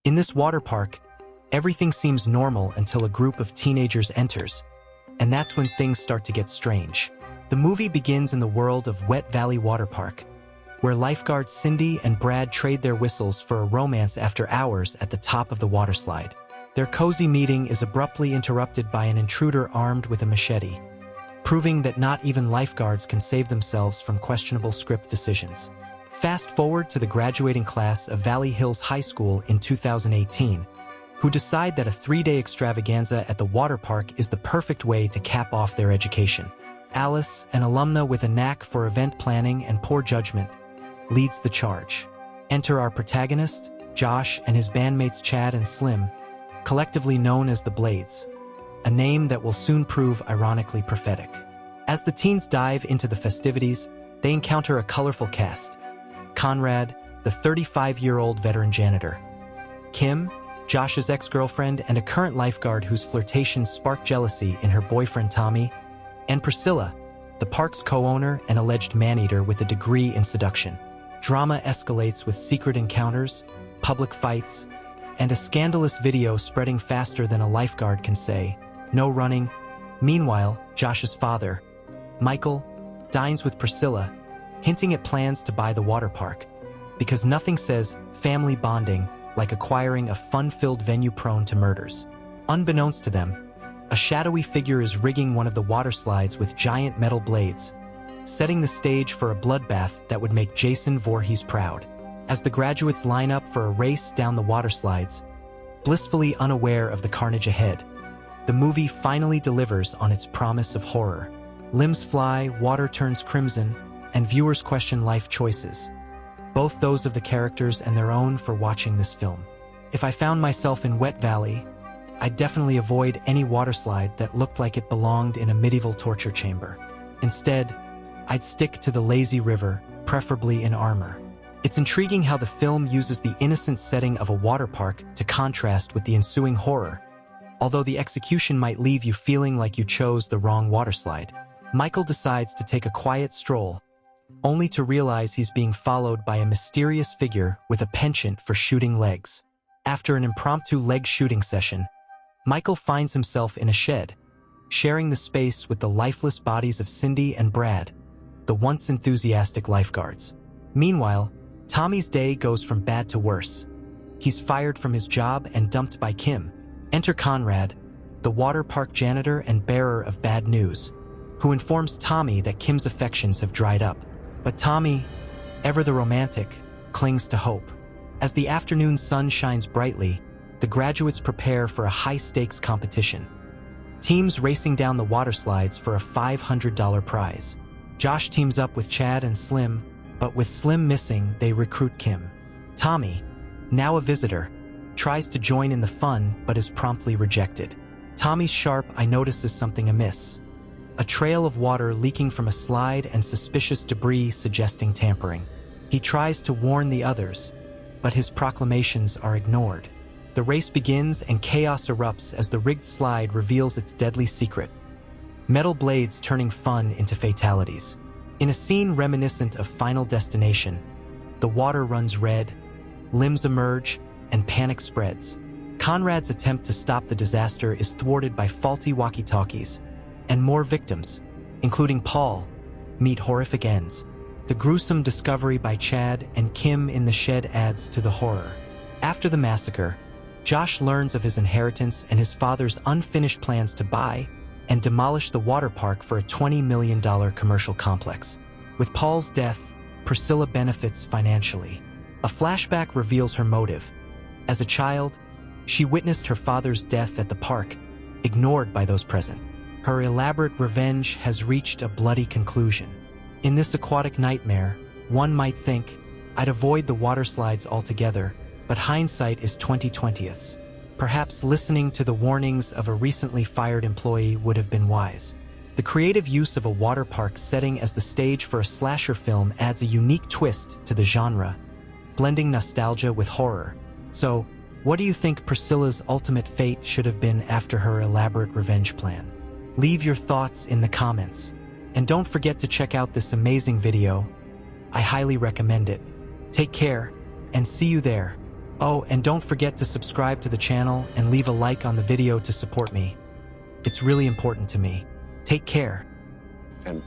In this water park, everything seems normal until a group of teenagers enters, and that's when things start to get strange. The movie begins in the world of Wet Valley Water Park, where lifeguards Cindy and Brad trade their whistles for a romance after hours at the top of the water slide. Their cozy meeting is abruptly interrupted by an intruder armed with a machete, proving that not even lifeguards can save themselves from questionable script decisions. Fast forward to the graduating class of Valley Hills High School in 2018, who decide that a 3-day extravaganza at the water park is the perfect way to cap off their education. Alice, an alumna with a knack for event planning and poor judgment, leads the charge. Enter our protagonist, Josh, and his bandmates Chad and Slim, collectively known as the Blades, a name that will soon prove ironically prophetic. As the teens dive into the festivities, they encounter a colorful cast. Conrad, the 35-year-old veteran janitor. Kim, Josh's ex-girlfriend and a current lifeguard whose flirtations spark jealousy in her boyfriend Tommy. And Priscilla, the park's co-owner and alleged man-eater with a degree in seduction. Drama escalates with secret encounters, public fights, and a scandalous video spreading faster than a lifeguard can say, "No running." Meanwhile, Josh's father, Michael, dines with Priscilla, hinting at plans to buy the water park, because nothing says family bonding like acquiring a fun-filled venue prone to murders. Unbeknownst to them, a shadowy figure is rigging one of the water slides with giant metal blades, setting the stage for a bloodbath that would make Jason Voorhees proud. As the graduates line up for a race down the water slides, blissfully unaware of the carnage ahead, the movie finally delivers on its promise of horror. Limbs fly, water turns crimson, and viewers question life choices, both those of the characters and their own for watching this film. If I found myself in Wet Valley, I'd definitely avoid any water slide that looked like it belonged in a medieval torture chamber. Instead, I'd stick to the lazy river, preferably in armor. It's intriguing how the film uses the innocent setting of a water park to contrast with the ensuing horror, although the execution might leave you feeling like you chose the wrong water slide. Michael decides to take a quiet stroll, only to realize he's being followed by a mysterious figure with a penchant for shooting legs. After an impromptu leg shooting session, Michael finds himself in a shed, sharing the space with the lifeless bodies of Cindy and Brad, the once enthusiastic lifeguards. Meanwhile, Tommy's day goes from bad to worse. He's fired from his job and dumped by Kim. Enter Conrad, the water park janitor and bearer of bad news, who informs Tommy that Kim's affections have dried up. But Tommy, ever the romantic, clings to hope. As the afternoon sun shines brightly, the graduates prepare for a high-stakes competition. Teams racing down the water slides for a $500 prize. Josh teams up with Chad and Slim, but with Slim missing, they recruit Kim. Tommy, now a visitor, tries to join in the fun but is promptly rejected. Tommy's sharp eye notices something amiss. A trail of water leaking from a slide and suspicious debris suggesting tampering. He tries to warn the others, but his proclamations are ignored. The race begins and chaos erupts as the rigged slide reveals its deadly secret: metal blades turning fun into fatalities. In a scene reminiscent of Final Destination, the water runs red, limbs emerge, and panic spreads. Conrad's attempt to stop the disaster is thwarted by faulty walkie-talkies, and more victims, including Paul, meet horrific ends. The gruesome discovery by Chad and Kim in the shed adds to the horror. After the massacre, Josh learns of his inheritance and his father's unfinished plans to buy and demolish the water park for a $20 million commercial complex. With Paul's death, Priscilla benefits financially. A flashback reveals her motive. As a child, she witnessed her father's death at the park, ignored by those present. Her elaborate revenge has reached a bloody conclusion. In this aquatic nightmare, one might think, I'd avoid the water slides altogether, but hindsight is 20/20ths. Perhaps listening to the warnings of a recently fired employee would have been wise. The creative use of a water park setting as the stage for a slasher film adds a unique twist to the genre, blending nostalgia with horror. So, what do you think Priscilla's ultimate fate should have been after her elaborate revenge plan? Leave your thoughts in the comments. And don't forget to check out this amazing video. I highly recommend it. Take care, and see you there. Oh, and don't forget to subscribe to the channel and leave a like on the video to support me. It's really important to me. Take care. And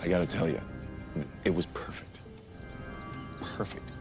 I gotta tell you, it was perfect. Perfect.